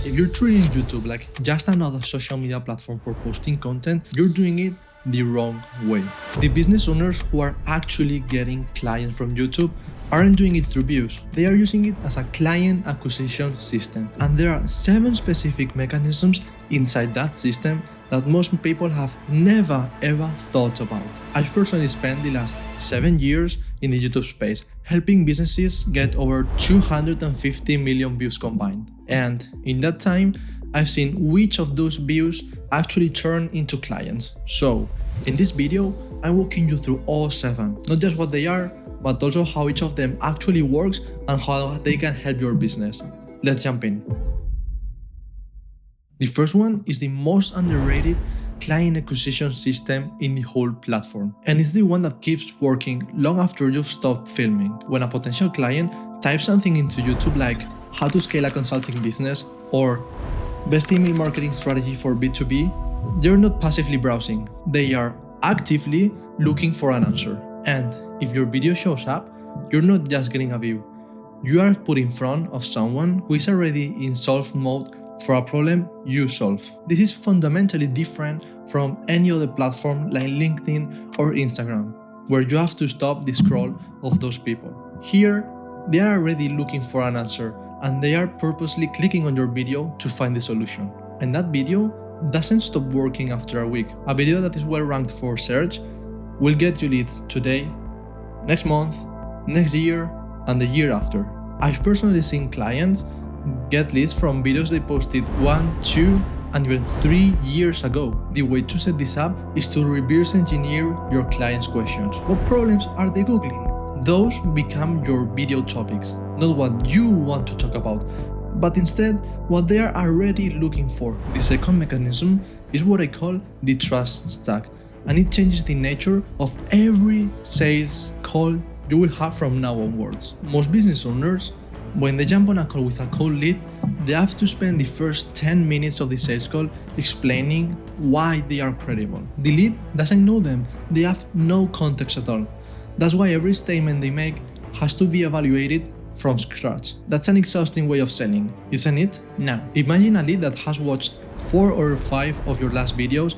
If you're treating YouTube like just another social media platform for posting content, you're doing it the wrong way. The business owners who are actually getting clients from YouTube aren't doing it through views. They are using it as a client acquisition system. And there are 7 specific mechanisms inside that system that most people have never ever thought about. I've personally spent the last 7 years in the YouTube space, helping businesses get over 250 million views combined. And in that time, I've seen which of those views actually turn into clients. So, in this video, I'm walking you through all 7, not just what they are, but also how each of them actually works and how they can help your business. Let's jump in. The first one is the most underrated client acquisition system in the whole platform. And it's the one that keeps working long after you've stopped filming. When a potential client types something into YouTube like how to scale a consulting business or best email marketing strategy for B2B, they're not passively browsing. They are actively looking for an answer. And if your video shows up, you're not just getting a view. You are put in front of someone who is already in solve mode for a problem you solve. This is fundamentally different from any other platform like LinkedIn or Instagram, where you have to stop the scroll of those people. Here, they are already looking for an answer and they are purposely clicking on your video to find the solution. And that video doesn't stop working after a week. A video that is well ranked for search will get you leads today, next month, next year, and the year after. I've personally seen clients get leads from videos they posted 1, 2, and even 3 years ago. The way to set this up is to reverse engineer your clients' questions. What problems are they Googling? Those become your video topics, not what you want to talk about, but instead what they are already looking for. The second mechanism is what I call the trust stack, and it changes the nature of every sales call you will have from now onwards. Most business owners, when they jump on a call with a cold lead, they have to spend the first 10 minutes of the sales call explaining why they are credible. The lead doesn't know them, they have no context at all. That's why every statement they make has to be evaluated from scratch. That's an exhausting way of selling, isn't it? Now, imagine a lead that has watched 4 or 5 of your last videos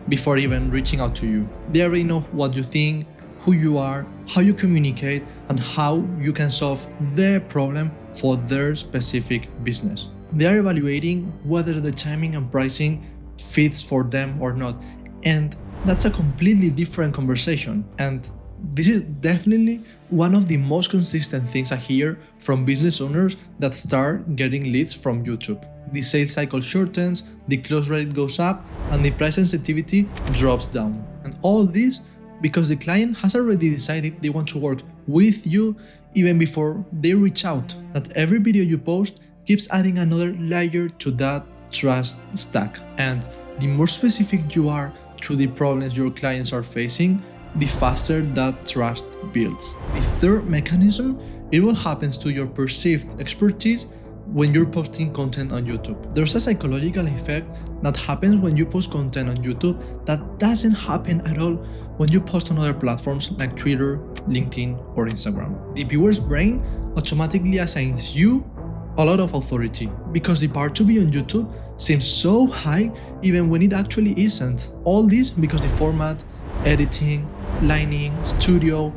before even reaching out to you. They already know what you think, who you are, how you communicate, and how you can solve their problem for their specific business. They are evaluating whether the timing and pricing fits for them or not. And that's a completely different conversation. And this is definitely one of the most consistent things I hear from business owners that start getting leads from YouTube. The sales cycle shortens, the close rate goes up, and the price sensitivity drops down. And all this because the client has already decided they want to work with you even before they reach out. That every video you post keeps adding another layer to that trust stack. And the more specific you are to the problems your clients are facing, the faster that trust builds. The third mechanism is what happens to your perceived expertise when you're posting content on YouTube. There's a psychological effect that happens when you post content on YouTube that doesn't happen at all when you post on other platforms like Twitter, LinkedIn, or Instagram. The viewer's brain automatically assigns you a lot of authority because the bar to be on YouTube seems so high even when it actually isn't. All this because the format, editing, lighting, studio,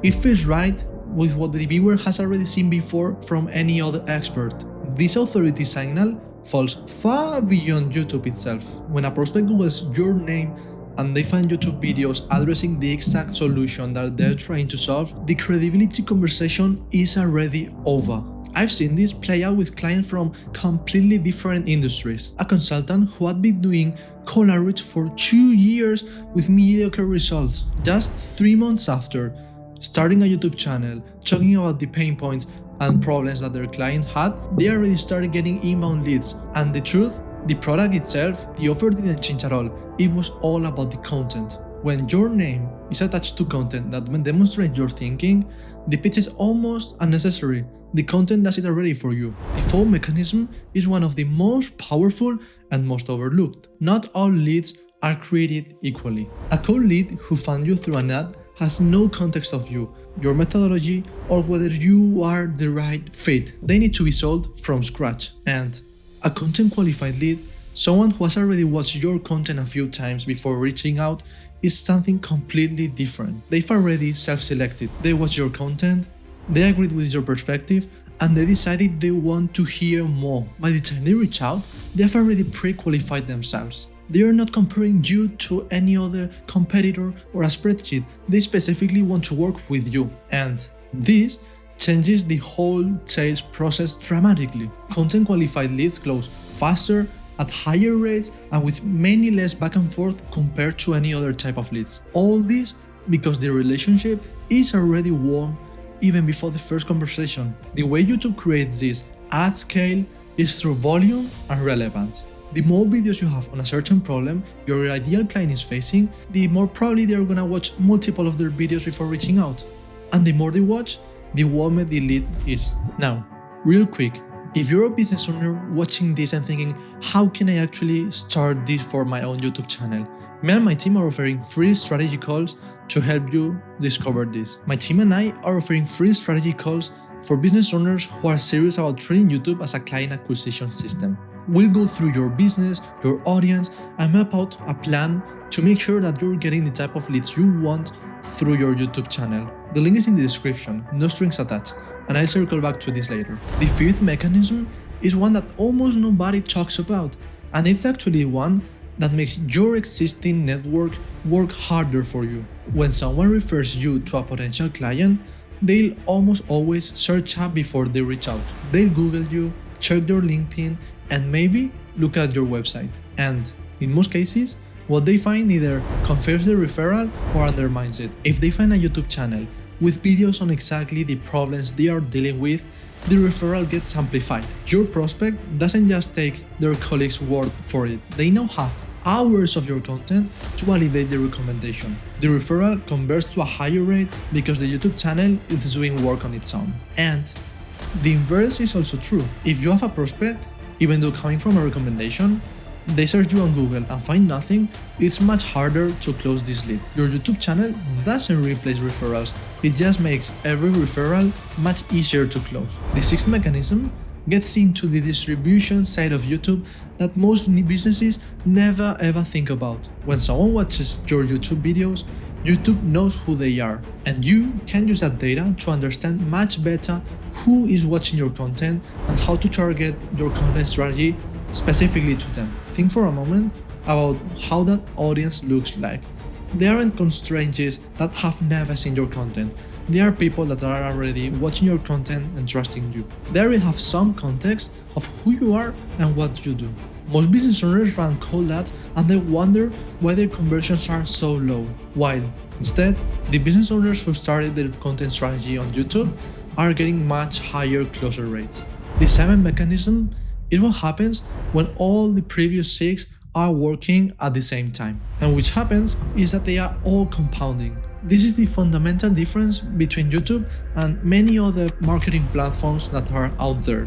it feels right with what the viewer has already seen before from any other expert. This authority signal falls far beyond YouTube itself. When a prospect Googles your name and they find YouTube videos addressing the exact solution that they're trying to solve, the credibility conversation is already over. I've seen this play out with clients from completely different industries. A consultant who had been doing cold outreach for 2 years with mediocre results. Just 3 months after starting a YouTube channel, talking about the pain points and problems that their client had, they already started getting inbound leads. And the truth, the product itself, the offer didn't change at all. It was all about the content. When your name is attached to content that demonstrates your thinking, the pitch is almost unnecessary. The content does it already for you. The fourth mechanism is one of the most powerful and most overlooked. Not all leads are created equally. A cold lead who found you through an ad has no context of you, your methodology, or whether you are the right fit. They need to be sold from scratch. And A content qualified lead, someone who has already watched your content a few times before reaching out, is something completely different. They've already self-selected. They watched your content, they agreed with your perspective, and they decided they want to hear more. By the time they reach out, they have already pre-qualified themselves. They are not comparing you to any other competitor or a spreadsheet. They specifically want to work with you. And this changes the whole sales process dramatically. Content qualified leads close faster, at higher rates, and with many less back and forth compared to any other type of leads. All this because the relationship is already warm even before the first conversation. The way YouTube creates this at scale is through volume and relevance. The more videos you have on a certain problem your ideal client is facing, the more probably they are gonna watch multiple of their videos before reaching out. And the more they watch, the warmer the lead is. Now, real quick, if you're a business owner watching this and thinking, how can I actually start this for my own YouTube channel? Me and my team are offering free strategy calls to help you discover this. My team and I are offering free strategy calls for business owners who are serious about treating YouTube as a client acquisition system. We'll go through your business, your audience, and map out a plan to make sure that you're getting the type of leads you want through your YouTube channel. The link is in the description, no strings attached, and I'll circle back to this later. The fifth mechanism is one that almost nobody talks about, and it's actually one that makes your existing network work harder for you. When someone refers you to a potential client, they'll almost always search up before they reach out. They'll Google you, check your LinkedIn, and maybe look at your website. And in most cases, what they find either confirms the referral or undermines it. If they find a YouTube channel with videos on exactly the problems they are dealing with, the referral gets amplified. Your prospect doesn't just take their colleague's word for it. They now have hours of your content to validate the recommendation. The referral converts to a higher rate because the YouTube channel is doing work on its own. And the inverse is also true. If you have a prospect, even though coming from a recommendation, they search you on Google and find nothing, it's much harder to close this lead. Your YouTube channel doesn't replace referrals, it just makes every referral much easier to close. The sixth mechanism gets into the distribution side of YouTube that most businesses never ever think about. When someone watches your YouTube videos, YouTube knows who they are, and you can use that data to understand much better who is watching your content and how to target your content strategy specifically to them. Think for a moment about how that audience looks like. They aren't strangers that have never seen your content. They are people that are already watching your content and trusting you. They already have some context of who you are and what you do. Most business owners run cold ads and they wonder why their conversions are so low, while instead, the business owners who started their content strategy on YouTube are getting much higher closure rates. The seventh mechanism is what happens when all the previous six are working at the same time. And which happens is that they are all compounding. This is the fundamental difference between YouTube and many other marketing platforms that are out there.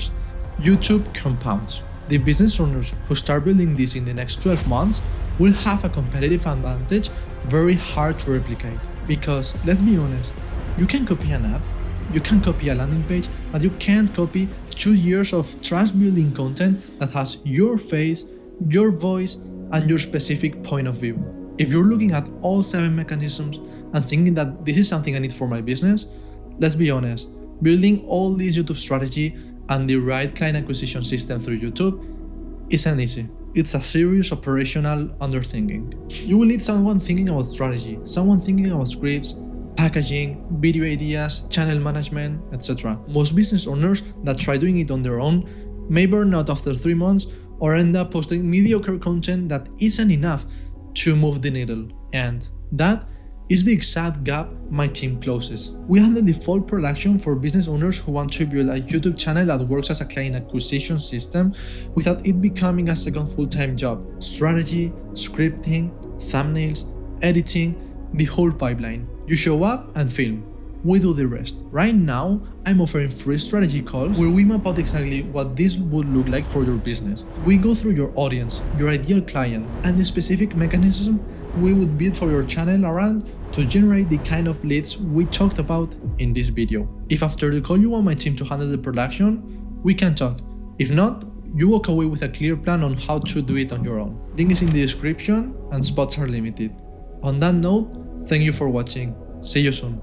YouTube compounds. The business owners who start building this in the next 12 months will have a competitive advantage very hard to replicate. Because, let's be honest, you can copy an ad, you can copy a landing page, but you can't copy 2 years of trust building content that has your face, your voice, and your specific point of view. If you're looking at all 7 mechanisms and thinking that this is something I need for my business, let's be honest, building all this YouTube strategy and the right client acquisition system through YouTube isn't easy. It's a serious operational undertaking. You will need someone thinking about strategy, someone thinking about scripts, packaging, video ideas, channel management, etc. Most business owners that try doing it on their own may burn out after 3 months or end up posting mediocre content that isn't enough to move the needle. And that is the exact gap my team closes. We handle the full production for business owners who want to build a YouTube channel that works as a client acquisition system without it becoming a second full-time job. Strategy, scripting, thumbnails, editing, the whole pipeline. You show up and film. We do the rest. Right now, I'm offering free strategy calls where we map out exactly what this would look like for your business. We go through your audience, your ideal client, and the specific mechanism we would build for your channel around to generate the kind of leads we talked about in this video. If after the call you want my team to handle the production, we can talk. If not, you walk away with a clear plan on how to do it on your own. Link is in the description and spots are limited. On that note, thank you for watching. See you soon.